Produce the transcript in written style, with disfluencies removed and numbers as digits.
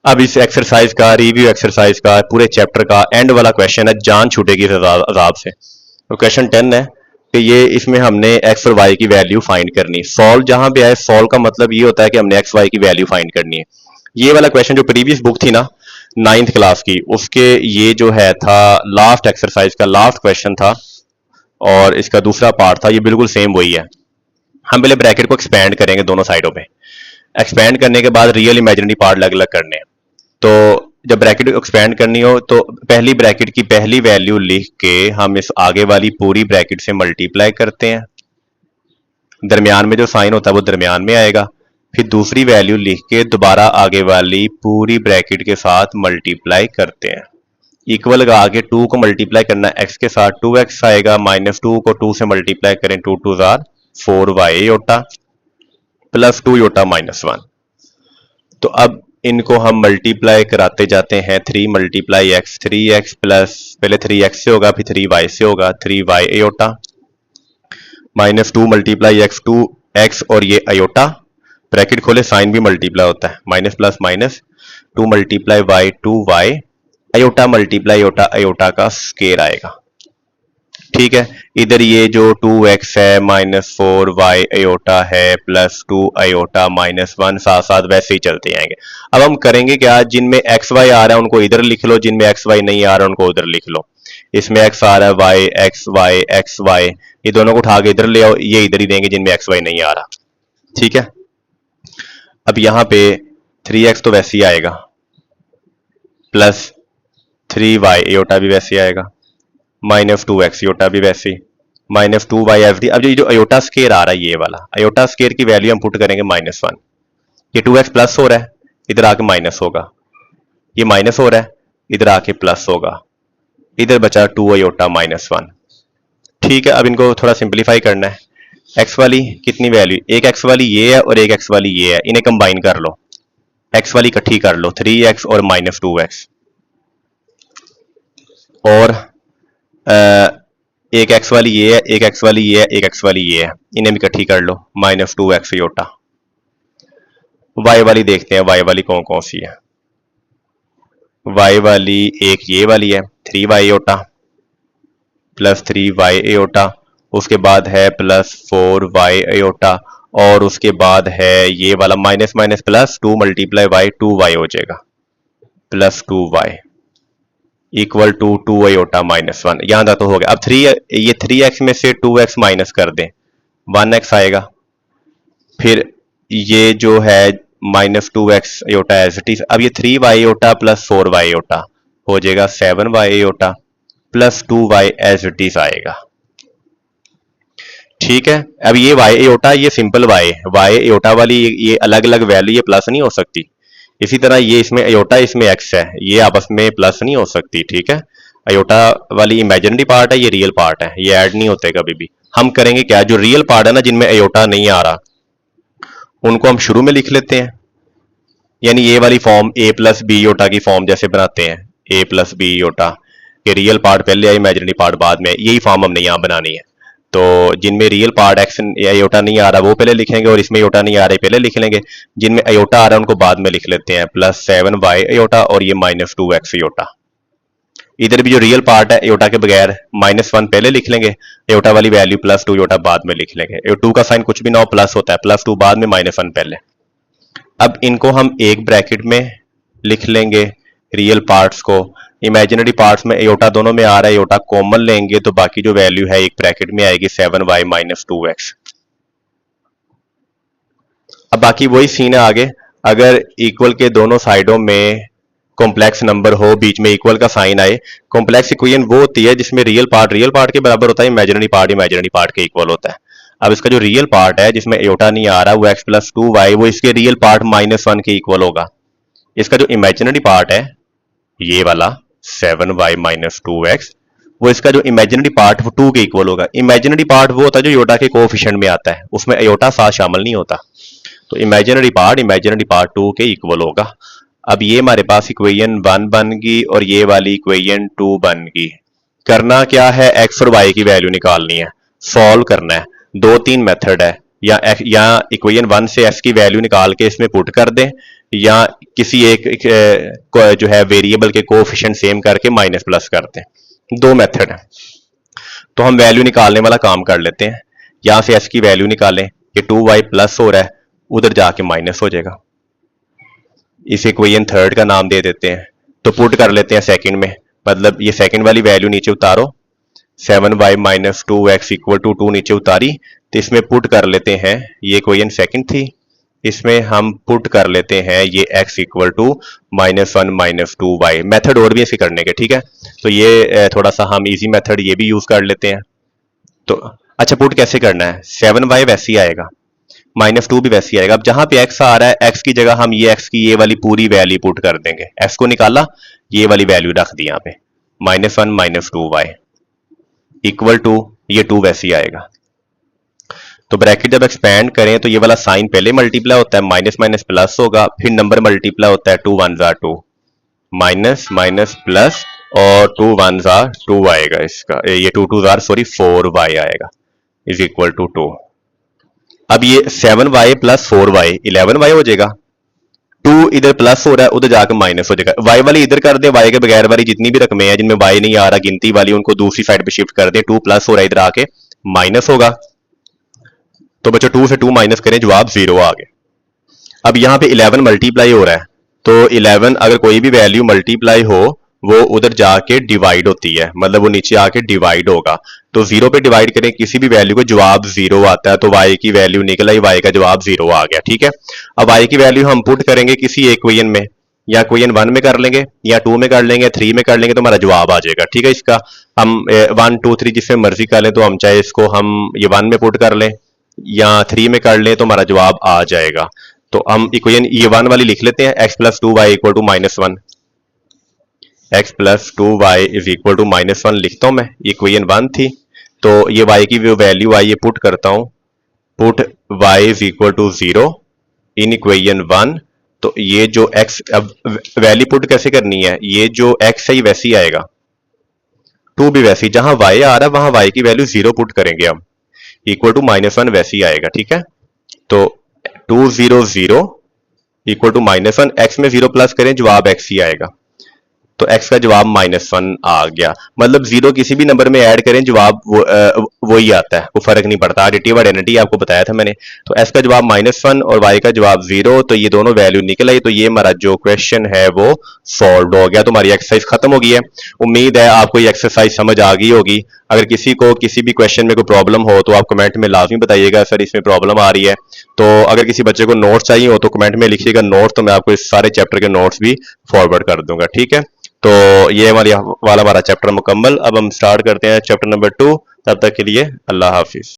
अब इस एक्सरसाइज का रिव्यू, एक्सरसाइज का पूरे चैप्टर का एंड वाला क्वेश्चन है, जान छूटेगी इस अजाब से। तो क्वेश्चन 10 है कि ये इसमें हमने एक्स और वाई की वैल्यू फाइंड करनी। सॉल्व जहां पे आए, सॉल्व का मतलब ये होता है कि हमने एक्स वाई की वैल्यू फाइंड करनी है। ये वाला क्वेश्चन जो प्रीवियस बुक थी ना 9th क्लास की, उसके ये जो है था लास्ट एक्सरसाइज का लास्ट क्वेश्चन था और इसका दूसरा पार्ट था, ये बिल्कुल सेम वही है। हम पहले ब्रैकेट को एक्सपैंड करेंगे दोनों साइडों पे। एक्सपैंड करने के बाद रियल इमेजिनरी पार्ट अलग अलग करने हैं। तो जब ब्रैकेट एक्सपैंड करनी हो तो पहली ब्रैकेट की पहली वैल्यू लिख के हम इस आगे वाली पूरी ब्रैकेट से मल्टीप्लाई करते हैं। दरमियान में जो साइन होता है वो दरमियान में आएगा। फिर दूसरी वैल्यू लिख के दोबारा आगे वाली पूरी ब्रैकेट के साथ मल्टीप्लाई करते हैं। इक्वल लगा के 2 को मल्टीप्लाई करना x के साथ 2x आएगा, -2 को 2 से मल्टीप्लाई करें 2 2 jar 4y Yotta plus 2 Yotta -1। तो अब इनको हम मल्टीप्लाई कराते जाते हैं। 3 मल्टीप्लाई x 3x प्लस पहले 3x से होगा फिर 3y से होगा 3y aorta -2 multiply x 2x और ये अयोटा ब्रैकेट खोले, साइन भी मल्टीप्लाई होता है, minus plus minus 2 multiply y 2y iota multiply iota iota का स्केयर आएगा। ठीक है, इधर ये जो 2x है -4y अयोटा है प्लस 2 अयोटा -1 साथ साथ वैसे ही चलते जाएंगे। अब हम करेंगे क्या, जिनमें एक्स वाई आ रहा है उनको इधर लिख लो, जिनमें एक्स वाई नहीं आ रहा उनको उधर लिख लो। इसमें एक्स आ रहा है वाई एक्स वाई, ये दोनों को उठा के इधर ले आओ, ये इधर ही देंगे जिनमें एक्स वाई नहीं आ रहा। ठीक है, अब यहां पे 3x तो वैसे ही आएगा प्लस 3y अयोटा भी वैसे आएगा, -2x योटा भी वैसे ही, -2y एफ। अब जो अयोटा स्केयर आ रहा है ये वाला अयोटा स्केयर की वैल्यू हम पुट करेंगे -1। ये 2x प्लस हो रहा है, इधर आके माइनस होगा, ये माइनस हो रहा है, इधर आके प्लस होगा, इधर बचा 2 अयोटा -1। ठीक है, अब इनको थोड़ा सिंप्लीफाई करना है। x वाली कितनी वैल्यू, एक x वाली ये है और एक x वाली ये है, इन्हें कंबाइन कर लो, x वाली इकट्ठी कर लो 3x और -2x, और एक x वाली ये है, एक x वाली ये है, एक x वाली ये है, इन्हें भी इकट्ठी कर लो -2x योटा। y वाली देखते हैं, y वाली कौन कौन सी है। y वाली एक ये वाली है 3y Yotta plus 3y Yotta, उसके बाद है प्लस 4y योटा, और उसके बाद है ये वाला minus minus plus 2 multiply y 2y हो जाएगा plus 2y equal to 2 aorta -1। यहां तक तो हो गया। अब ये 3x में से 2x माइनस कर दें 1x आएगा, फिर ये जो है -2x aorta as it is. अब ये 3y aorta plus 4y aorta हो जाएगा 7y iota plus 2y as it is आएगा। ठीक है, अब ये y अयोटा ये सिंपल y अयोटा वाली ये अलग अलग वैल्यू, ये प्लस नहीं हो सकती। इसी तरह ये इसमें अयोटा इसमें x है, ये आपस में प्लस नहीं हो सकती। ठीक है, अयोटा वाली इमेजिनरी पार्ट है, ये रियल पार्ट है, ये ऐड नहीं होते कभी भी। हम करेंगे क्या, जो रियल पार्ट है ना जिनमें अयोटा नहीं आ रहा उनको हम शुरू में लिख लेते हैं, यानी ये वाली form a plus B iota की फॉर्म जैसे बनाते हैं, a प्लस बी योटा के रियल पार्ट पहले है इमेजिनरी पार्ट बाद में, यही फॉर्म हमने यहाँ बनानी है। तो जिनमें रियल पार्ट एक्स अयोटा नहीं आ रहा वो पहले लिखेंगे, और इसमें अयोटा नहीं आ रहा पहले लिख लेंगे, जिनमें अयोटा आ रहा है उनको बाद में लिख लेते हैं, प्लस 7y अयोटा और ये -2x अयोटा। इधर भी जो रियल पार्ट है अयोटा के बगैर -1 पहले लिख लेंगे, अयोटा वाली वैल्यू +2 अयोटा बाद में लिख लेंगे। 2 का साइन कुछ भी ना हो प्लस होता है, +2 बाद में -1 पहले। अब इनको हम एक ब्रैकेट में लिख लेंगे रियल पार्ट्स को, इमेजिनरी पार्ट्स में अयोटा दोनों में आ रहा है, अयोटा कॉमन लेंगे तो बाकी जो वैल्यू है एक ब्रैकेट में आएगी 7y -2x। अब बाकी वही सीन है आगे, अगर इक्वल के दोनों साइडों में कॉम्प्लेक्स नंबर हो, बीच में इक्वल का साइन आए, कॉम्प्लेक्स इक्वेशन वो होती है जिसमें रियल पार्ट के बराबर होता है, इमेजिनरी पार्ट के इक्वल होता है। अब इसका जो रियल पार्ट है जिसमें अयोटा नहीं आ रहा वो x + 2y, वो इसके रियल पार्ट -1 के इक्वल होगा। इसका जो इमेजिनरी पार्ट है ये वाला 7y -2x, वो इसका जो इमेजिनरी पार्ट वो 2 के इक्वल होगा। इमेजिनरी पार्ट वो होता है जो अयोटा के कोएफिशिएंट में आता है, उसमें अयोटा साथ शामिल नहीं होता, तो इमेजिनरी पार्ट 2 के इक्वल होगा। अब ये हमारे पास इक्वेशन 1 बन गई और ये वाली इक्वेशन 2 बन गई। करना क्या है, x और y की वैल्यू निकालनी है, सॉल्व करना है। 2-3 मेथड है, या इक्वेशन 1 से x की वैल्यू निकाल के इसमें पुट कर दें, या किसी एक जो है वेरिएबल के कोएफिशिएंट सेम करके माइनस प्लस करते हैं। दो मेथड है। तो हम वैल्यू निकालने वाला काम कर लेते हैं। यहां से x की वैल्यू निकालें कि 2y प्लस हो रहा है, उधर जाके माइनस हो जाएगा। इस इक्वेशन थर्ड का नाम दे देते हैं। तो पुट कर लेते हैं सेकंड में, मतलब ये सेकंड वाली वैल्यू नीचे उतारो, 7y minus 2x equal to 2 नीचे उतारी, तो इसमें पुट कर लेते हैं, ये इक्वेशन सेकंड थी, इसमें हम पुट कर लेते हैं ये x equal to -1 minus 2y। Method और भी ऐसे करने के, ठीक है। तो ये थोड़ा सा हम इजी मेथड ये भी यूज कर लेते हैं। तो अच्छा, पुट कैसे करना है, 7y वैसे ही आएगा, -2 भी वैसे ही आएगा। अब जहां पे x आ रहा है, x की जगह हम ये x की ये वाली पूरी वैल्यू पुट कर देंगे। x को निकाला, ये वाली वैल्यू रख दी यहाँ पे, -1 माइनस 2y इक्वल टू ये 2 वैसे ही आएगा। तो ब्रैकेट जब एक्सपैंड करें तो ये वाला साइन पहले मल्टीप्लाई होता है, माइनस माइनस प्लस होगा, फिर नंबर मल्टीप्लाई होता है, 2 1 जार 2, माइनस माइनस प्लस, और 2 1 जार 2 आएगा इसका, ये 2 2 जार सॉरी 4y आएगा, इज इक्वल टू 2। अब ये 7y प्लस 4y 11y हो जाएगा। 2 इधर प्लस हो रहा है, उधर जाकर माइनस हो जाएगा। y वाली इधर कर दे, y के बगैर वाली जितनी भी रकमें हैं जिनमें y नहीं आ रहा गिनती वाली, उनको दूसरी साइड पे शिफ्ट कर दे। 2 प्लस हो रहा है, इधर आके माइनस होगा। तो बच्चों 2 से 2 माइनस करें, जवाब 0 आ गया। अब यहाँ पे 11 मल्टीप्लाई हो रहा है, तो 11 अगर कोई भी वैल्यू मल्टीप्लाई हो वो उधर जाके डिवाइड होती है, मतलब वो नीचे आके डिवाइड होगा। तो 0 पे डिवाइड करें किसी भी वैल्यू को, जवाब 0 आता है। तो y की वैल्यू निकल आई, y का जवाब 0 आ गया, ठीक है। अब y की वैल्यू हम पुट करेंगे किसी एक इक्वेशन में, या इक्वेशन 1 में कर लेंगे, या 2 में कर लेंगे, 3 में कर लेंगे, तो हमारा जवाब आ जाएगा, ठीक है। इसका हम 1 2 3 जिसमें मर्जी कर लें, तो हम चाहे इसको हम ये 1 में पुट कर लें या 3 में कर लें, तो हमारा जवाब आ जाएगा। तो हम इक्वेशन ये 1 वाली लिख लेते हैं, x plus 2y equal to -1, x plus 2y is equal to -1 लिखता हूं मैं, इक्वेशन 1 थी। तो ये y की वैल्यू आई ये पुट करता हूं, put y is equal to 0 in equation 1। तो ये जो x, अब वैल्यू पुट कैसे करनी है, ये जो x है ये वैसे ही आएगा, 2 भी वैसे ही, जहां y आ रहा है वहां y की वैल्यू 0 पुट करेंगे हम, इक्वल टू -1 वैसे ही आएगा, ठीक है। तो 2 0 0 इक्वल टू -1, x में 0 प्लस करें, जवाब x ही आएगा। तो x का जवाब -1 आ गया। मतलब 0 किसी भी नंबर में ऐड करें, जवाब वही आता है, वो फर्क नहीं पड़ता। एडिटिव आइडेंटिटी आपको बताया था मैंने। तो x का जवाब -1 और y का जवाब 0, तो ये दोनों वैल्यू निकल आई। तो ये हमारा जो क्वेश्चन है वो सॉल्व हो गया। तो हमारी एक्सरसाइज खत्म हो गई है। उम्मीद है आपको ये एक्सरसाइज समझ आ गई होगी। अगर किसी को किसी भी क्वेश्चन में कोई प्रॉब्लम हो तो आप कमेंट में लाजमी बताइएगा, सर इसमें प्रॉब्लम आ रही है। तो अगर किसी बच्चे को नोट्स चाहिए हो तो कमेंट में लिखिएगा नोट्स, तो मैं आपको इस सारे चैप्टर के नोट्स भी फॉरवर्ड कर दूंगा, ठीक है। तो ये हमारा चैप्टर मुकम्मल। अब हम स्टार्ट करते हैं चैप्टर नंबर 2। तब तक के लिए अल्लाह हाफिज।